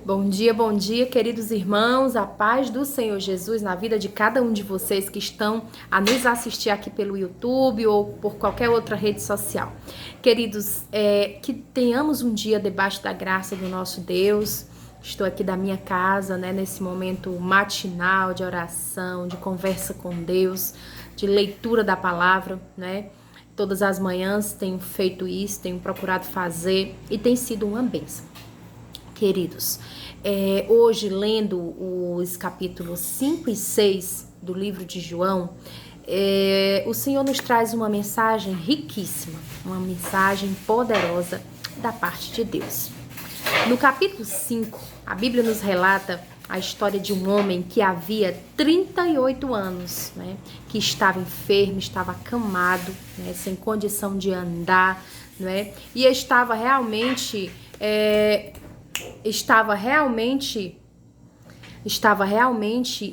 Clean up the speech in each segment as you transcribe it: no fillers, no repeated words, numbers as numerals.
Bom dia, queridos irmãos, a paz do Senhor Jesus na vida de cada um de vocês que estão a nos assistir aqui pelo YouTube ou por qualquer outra rede social. Queridos, que tenhamos um dia debaixo da graça do nosso Deus. Estou aqui da minha casa, né, nesse momento matinal de oração, de conversa com Deus, de leitura da palavra, né? Todas as manhãs tenho feito isso, tenho procurado fazer e tem sido uma bênção. Queridos, hoje lendo os capítulos 5 e 6 do livro de João, o Senhor nos traz uma mensagem riquíssima, uma mensagem poderosa da parte de Deus. No capítulo 5, a Bíblia nos relata a história de um homem que havia 38 anos, né, que estava enfermo, estava acamado, né, sem condição de andar, né, e estava realmente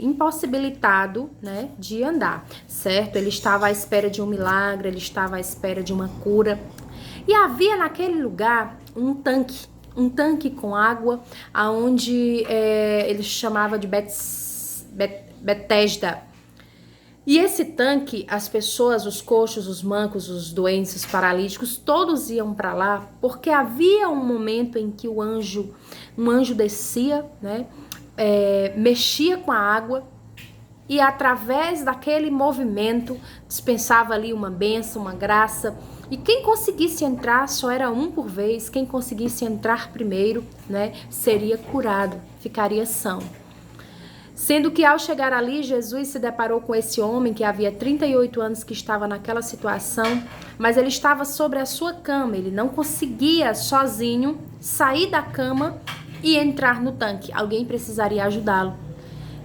impossibilitado, né, de andar, certo? Ele estava à espera de um milagre, ele estava à espera de uma cura. E havia naquele lugar um tanque com água, aonde ele chamava de Betesda. E esse tanque, as pessoas, os coxos, os mancos, os doentes, os paralíticos, todos iam para lá, porque havia um momento em que um anjo descia, né, mexia com a água e através daquele movimento dispensava ali uma bênção, uma graça. E quem conseguisse entrar, só era um por vez, quem conseguisse entrar primeiro, né, seria curado, ficaria são. Sendo que ao chegar ali, Jesus se deparou com esse homem que havia 38 anos que estava naquela situação, mas ele estava sobre a sua cama, ele não conseguia sozinho sair da cama e entrar no tanque, alguém precisaria ajudá-lo.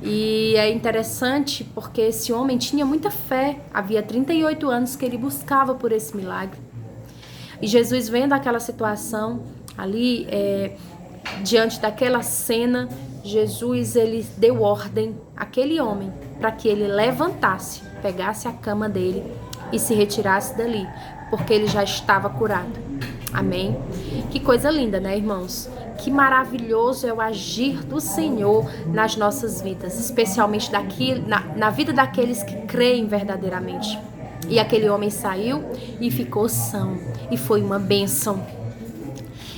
E é interessante porque esse homem tinha muita fé, havia 38 anos que ele buscava por esse milagre. E Jesus, vendo aquela situação ali, diante daquela cena, Jesus, ele deu ordem àquele homem para que ele levantasse, pegasse a cama dele e se retirasse dali, porque ele já estava curado. Amém? Que coisa linda, né, irmãos? Que maravilhoso é o agir do Senhor nas nossas vidas, especialmente na vida daqueles que creem verdadeiramente. E aquele homem saiu e ficou são, e foi uma bênção.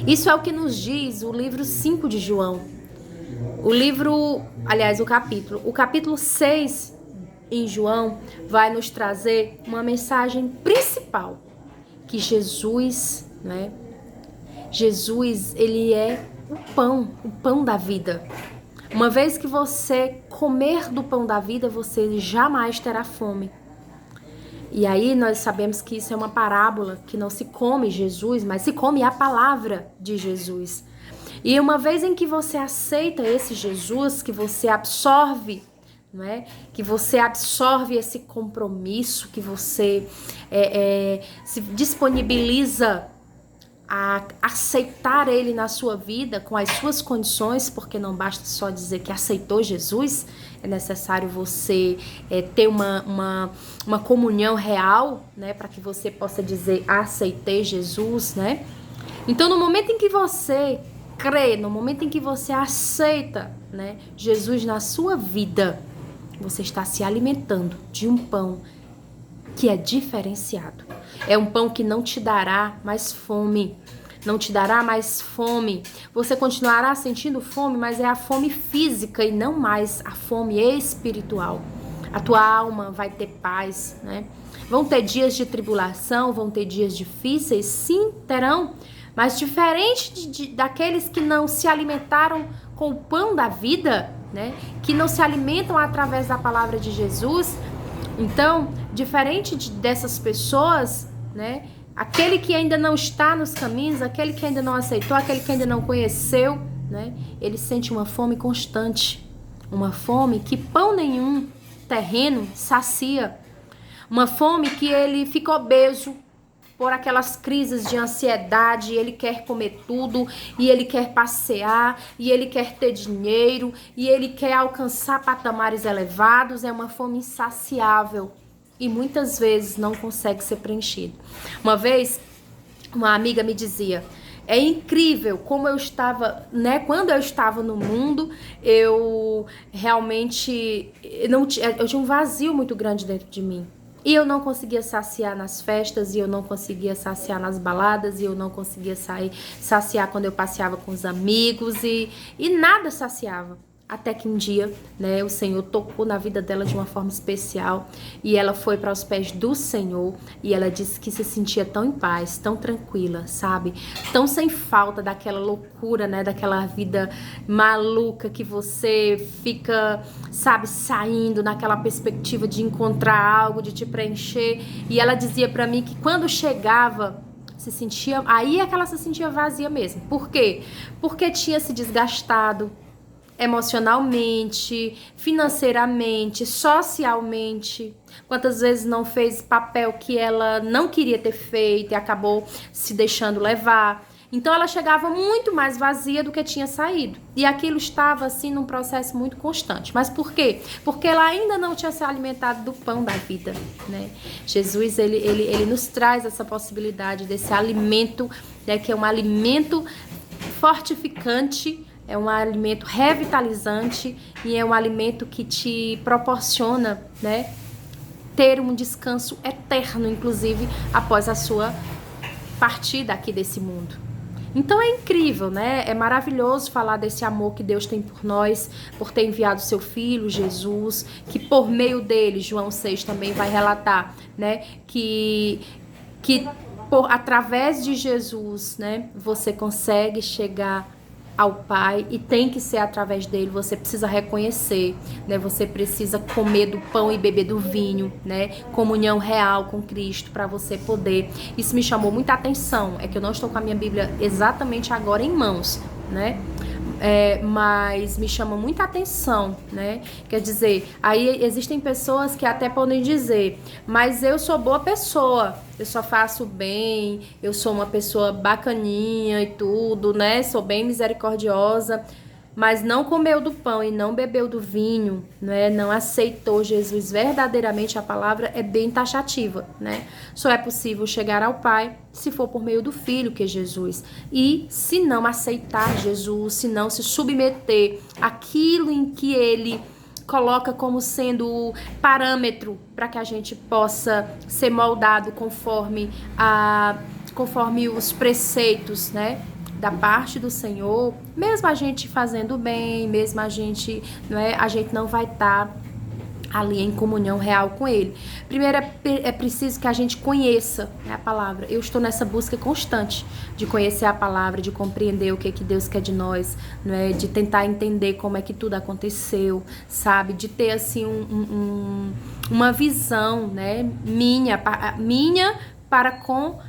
Isso é o que nos diz o livro 5 de João. O capítulo 6 em João vai nos trazer uma mensagem principal, que Jesus, né? Jesus, ele é o pão da vida. Uma vez que você comer do pão da vida, você jamais terá fome. E aí nós sabemos que isso é uma parábola, que não se come Jesus, mas se come a palavra de Jesus. E uma vez em que você aceita esse Jesus, que você absorve, não é? Que você absorve esse compromisso, que você se disponibiliza a aceitar ele na sua vida com as suas condições, porque não basta só dizer que aceitou Jesus, é necessário você ter uma comunhão real, né, para que você possa dizer aceitei Jesus, né? Então, no momento em que você crê, no momento em que você aceita, né, Jesus na sua vida, você está se alimentando de um pão que é diferenciado. É um pão que não te dará mais fome. Não te dará mais fome. Você continuará sentindo fome, mas é a fome física e não mais a fome espiritual. A tua alma vai ter paz, né? Vão ter dias de tribulação, vão ter dias difíceis, sim, terão. Mas diferente daqueles que não se alimentaram com o pão da vida, né? Que não se alimentam através da palavra de Jesus. Então, diferente dessas pessoas, né? Aquele que ainda não está nos caminhos, aquele que ainda não aceitou, aquele que ainda não conheceu, né? Ele sente uma fome constante, uma fome que pão nenhum terreno sacia, uma fome que ele fica obeso por aquelas crises de ansiedade, ele quer comer tudo, e ele quer passear, e ele quer ter dinheiro, e ele quer alcançar patamares elevados, é uma fome insaciável e muitas vezes não consegue ser preenchido. Uma vez, uma amiga me dizia, É incrível como eu estava, né? Quando eu estava no mundo, eu realmente eu tinha um vazio muito grande dentro de mim. E eu não conseguia saciar nas festas, e eu não conseguia saciar nas baladas, e eu não conseguia saciar quando eu passeava com os amigos, e nada saciava. Até que um dia, né, o Senhor tocou na vida dela de uma forma especial e ela foi para os pés do Senhor e ela disse que se sentia tão em paz, tão tranquila, sabe? Tão sem falta daquela loucura, né, daquela vida maluca que você fica, sabe, saindo naquela perspectiva de encontrar algo, de te preencher. E ela dizia para mim que quando chegava se sentia, aí é que ela se sentia vazia mesmo. Por quê? Porque tinha se desgastado emocionalmente, financeiramente, socialmente. Quantas vezes não fez papel que ela não queria ter feito e acabou se deixando levar. Então ela chegava muito mais vazia do que tinha saído. E aquilo estava assim num processo muito constante. Mas por quê? Porque ela ainda não tinha se alimentado do pão da vida, né? Jesus, ele nos traz essa possibilidade desse alimento, né, que é um alimento fortificante, é um alimento revitalizante e é um alimento que te proporciona, né, ter um descanso eterno, inclusive, após a sua partida aqui desse mundo. Então é incrível, né? É maravilhoso falar desse amor que Deus tem por nós, por ter enviado seu Filho, Jesus, que por meio dele, João 6 também vai relatar, né, que através de Jesus, né, você consegue chegar ao Pai e tem que ser através dele. Você precisa reconhecer, né? Você precisa comer do pão e beber do vinho, né? Comunhão real com Cristo para você poder. Isso me chamou muita atenção. É que eu não estou com a minha Bíblia exatamente agora em mãos, né? Mas me chama muita atenção, né? Quer dizer, aí existem pessoas que até podem dizer, mas eu sou boa pessoa, eu só faço bem, eu sou uma pessoa bacaninha e tudo, né? Sou bem misericordiosa, mas não comeu do pão e não bebeu do vinho, né? Não aceitou Jesus verdadeiramente. A palavra é bem taxativa, né? Só é possível chegar ao Pai se for por meio do Filho, que é Jesus. E se não aceitar Jesus, se não se submeter àquilo em que Ele coloca como sendo parâmetro para que a gente possa ser moldado conforme os preceitos, né, da parte do Senhor, mesmo a gente fazendo bem, mesmo a gente não vai estar ali em comunhão real com Ele. Primeiro é preciso que a gente conheça, né, a palavra. Eu estou nessa busca constante de conhecer a palavra, de compreender o que Deus quer de nós, né, de tentar entender como é que tudo aconteceu, sabe? De ter assim uma visão, né, minha para com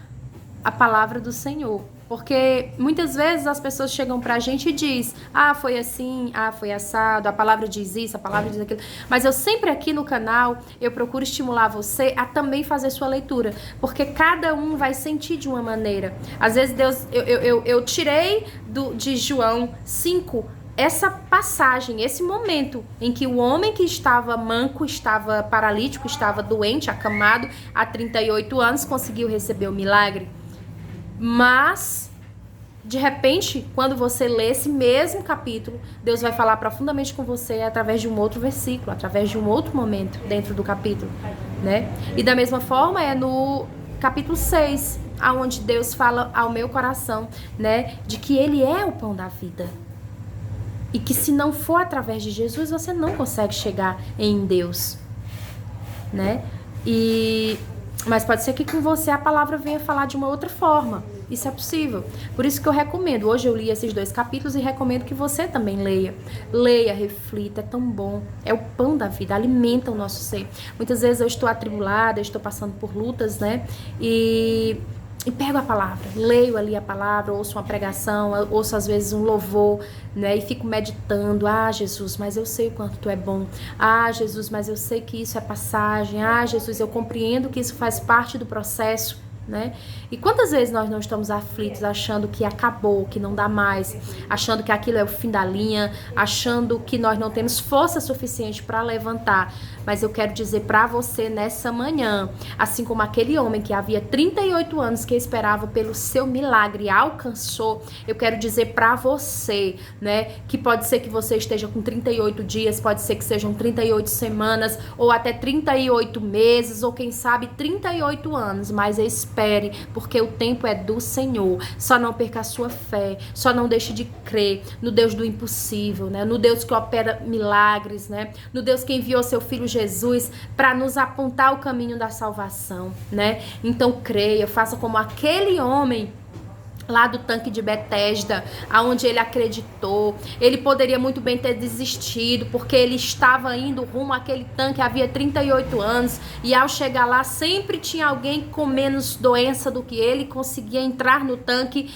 a palavra do Senhor. Porque muitas vezes as pessoas chegam pra gente e diz, foi assim, foi assado, a palavra diz isso, a palavra diz aquilo. Mas eu sempre aqui no canal, eu procuro estimular você a também fazer sua leitura. Porque cada um vai sentir de uma maneira. Às vezes Deus, eu tirei de João 5 essa passagem, esse momento em que o homem que estava manco, estava paralítico, estava doente, acamado há 38 anos, conseguiu receber o milagre. Mas, de repente, quando você lê esse mesmo capítulo, Deus vai falar profundamente com você através de um outro versículo, através de um outro momento dentro do capítulo, né? E da mesma forma é no capítulo 6, aonde Deus fala ao meu coração, né, de que Ele é o pão da vida. E que se não for através de Jesus, você não consegue chegar em Deus, né? Mas pode ser que com você a palavra venha falar de uma outra forma. Isso é possível. Por isso que eu recomendo. Hoje eu li esses 2 capítulos e recomendo que você também leia. Leia, reflita, é tão bom. É o pão da vida, alimenta o nosso ser. Muitas vezes eu estou atribulada, estou passando por lutas, né? E pego a palavra, leio ali a palavra, ouço uma pregação, ouço às vezes um louvor, né? E fico meditando, Jesus, mas eu sei o quanto tu é bom. Jesus, mas eu sei que isso é passagem. Jesus, eu compreendo que isso faz parte do processo. né? E quantas vezes nós não estamos aflitos, achando que acabou, que não dá mais, achando que aquilo é o fim da linha, achando que nós não temos força suficiente para levantar. Mas eu quero dizer para você nessa manhã, assim como aquele homem que havia 38 anos que esperava pelo seu milagre e alcançou, eu quero dizer para você, né, que pode ser que você esteja com 38 dias, pode ser que sejam 38 semanas, ou até 38 meses, ou quem sabe 38 anos, mas espere, porque o tempo é do Senhor. Só não perca a sua fé, só não deixe de crer no Deus do impossível, né, no Deus que opera milagres, né, no Deus que enviou seu filho Jesus para nos apontar o caminho da salvação, né? Então creia, faça como aquele homem lá do tanque de Betesda, aonde ele acreditou. Ele poderia muito bem ter desistido, porque ele estava indo rumo àquele tanque havia 38 anos, e ao chegar lá sempre tinha alguém com menos doença do que ele, conseguia entrar no tanque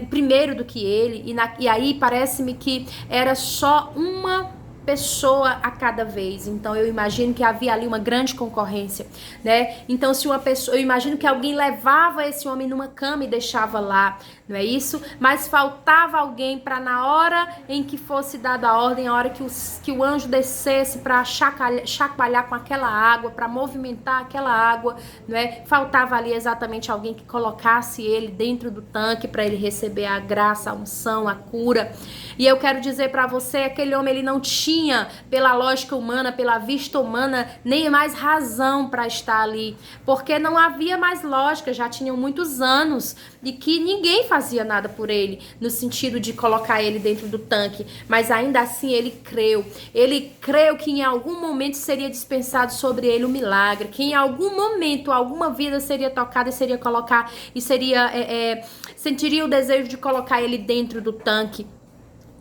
primeiro do que ele, e aí parece-me que era só uma pessoa a cada vez. Então eu imagino que havia ali uma grande concorrência, né? Então se uma pessoa, eu imagino que alguém levava esse homem numa cama e deixava lá, não é isso? Mas faltava alguém para na hora em que fosse dada a ordem, a hora que o anjo descesse para chacoalhar com aquela água, para movimentar aquela água, não é? Faltava ali exatamente alguém que colocasse ele dentro do tanque para ele receber a graça, a unção, a cura. E eu quero dizer para você, aquele homem ele não tinha, pela lógica humana, pela vista humana, nem mais razão para estar ali, porque não havia mais lógica, já tinham muitos anos e que ninguém fazia nada por ele, no sentido de colocar ele dentro do tanque, mas ainda assim ele creu que em algum momento seria dispensado sobre ele o milagre, que em algum momento, alguma vida seria tocada e seria colocar, e sentiria o desejo de colocar ele dentro do tanque.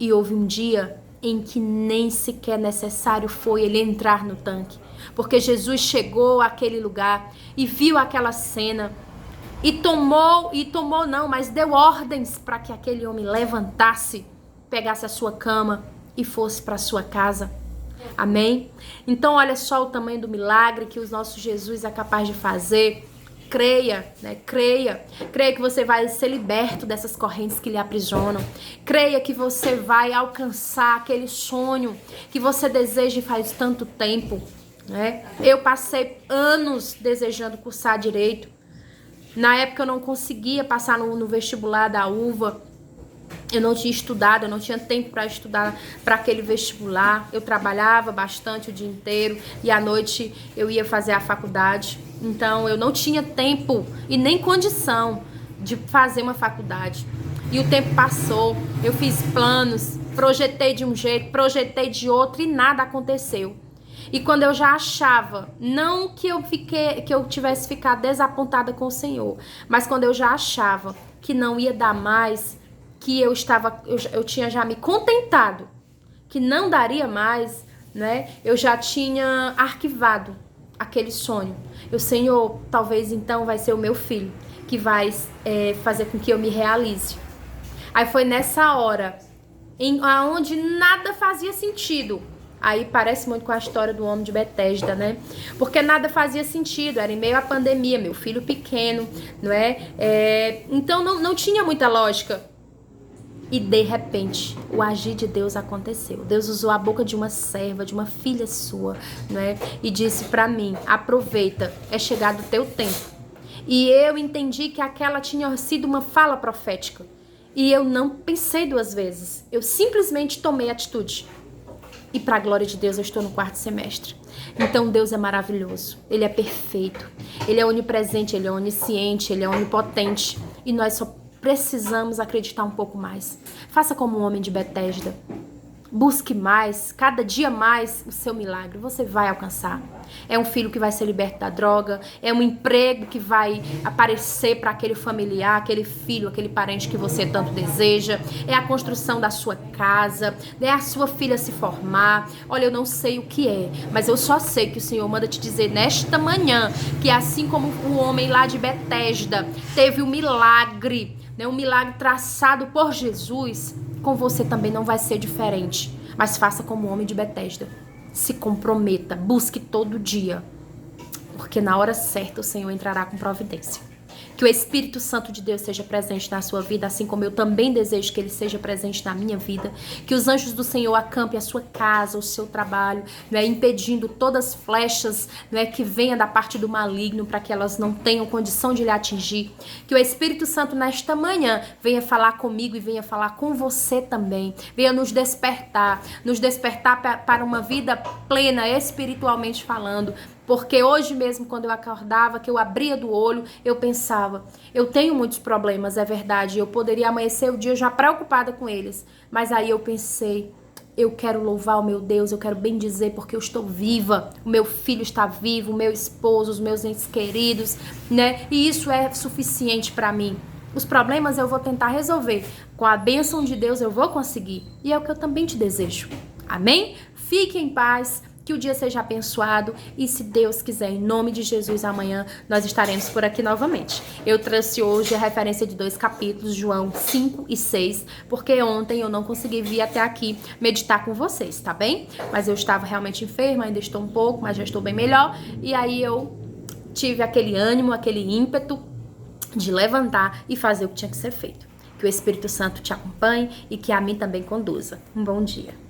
E houve um dia em que nem sequer necessário foi ele entrar no tanque, porque Jesus chegou àquele lugar e viu aquela cena mas deu ordens para que aquele homem levantasse, pegasse a sua cama e fosse para sua casa. Amém? Então olha só o tamanho do milagre que o nosso Jesus é capaz de fazer. Creia, né? Creia que você vai ser liberto dessas correntes que lhe aprisionam. Creia que você vai alcançar aquele sonho que você deseja faz tanto tempo, né? Eu passei anos desejando cursar direito. Na época eu não conseguia passar no vestibular da UVA. Eu não tinha estudado, eu não tinha tempo para estudar para aquele vestibular. Eu trabalhava bastante o dia inteiro e à noite eu ia fazer a faculdade. Então eu não tinha tempo e nem condição de fazer uma faculdade. E o tempo passou, eu fiz planos, projetei de um jeito, projetei de outro e nada aconteceu. E quando eu já achava, não que eu tivesse ficado desapontada com o Senhor, mas quando eu já achava que não ia dar mais, que eu tinha já me contentado, que não daria mais, né? Eu já tinha arquivado aquele sonho. Senhor, talvez então vai ser o meu filho que vai fazer com que eu me realize. Aí foi nessa hora, onde nada fazia sentido. Aí parece muito com a história do homem de Betesda, né? Porque nada fazia sentido, era em meio à pandemia, meu filho pequeno, não é? Então não tinha muita lógica. E de repente, o agir de Deus aconteceu. Deus usou a boca de uma serva, de uma filha sua, né? E disse pra mim, aproveita, é chegado o teu tempo. E eu entendi que aquela tinha sido uma fala profética. E eu não pensei duas vezes. Eu simplesmente tomei atitude. E pra glória de Deus, eu estou no 4º semestre. Então Deus é maravilhoso. Ele é perfeito. Ele é onipresente, ele é onisciente, ele é onipotente. E nós só precisamos acreditar um pouco mais. Faça como o homem de Betesda. Busque mais, cada dia mais, o seu milagre. Você vai alcançar. É um filho que vai ser liberto da droga. É um emprego que vai aparecer para aquele familiar, aquele filho, aquele parente que você tanto deseja. É a construção da sua casa. É a sua filha se formar. Olha, eu não sei o que é, mas eu só sei que o Senhor manda te dizer nesta manhã que assim como o homem lá de Betesda teve um milagre, né, um milagre traçado por Jesus, com você também não vai ser diferente. Mas faça como o homem de Betesda. Se comprometa, busque todo dia. Porque na hora certa o Senhor entrará com providência. Que o Espírito Santo de Deus seja presente na sua vida, assim como eu também desejo que ele seja presente na minha vida. Que os anjos do Senhor acampem a sua casa, o seu trabalho, né, impedindo todas as flechas, né, que venham da parte do maligno, para que elas não tenham condição de lhe atingir. Que o Espírito Santo nesta manhã venha falar comigo e venha falar com você também. Venha nos despertar para uma vida plena, espiritualmente falando. Porque hoje mesmo, quando eu acordava, que eu abria do olho, eu pensava, eu tenho muitos problemas, é verdade, eu poderia amanhecer o dia já preocupada com eles. Mas aí eu pensei, eu quero louvar o meu Deus, eu quero bem dizer porque eu estou viva, o meu filho está vivo, o meu esposo, os meus entes queridos, né? E isso é suficiente para mim. Os problemas eu vou tentar resolver. Com a bênção de Deus eu vou conseguir. E é o que eu também te desejo. Amém? Fique em paz. Que o dia seja abençoado e, se Deus quiser, em nome de Jesus, amanhã nós estaremos por aqui novamente. Eu trouxe hoje a referência de 2 capítulos, João 5 e 6, porque ontem eu não consegui vir até aqui meditar com vocês, tá bem? Mas eu estava realmente enferma, ainda estou um pouco, mas já estou bem melhor. E aí eu tive aquele ânimo, aquele ímpeto de levantar e fazer o que tinha que ser feito. Que o Espírito Santo te acompanhe e que a mim também conduza. Um bom dia.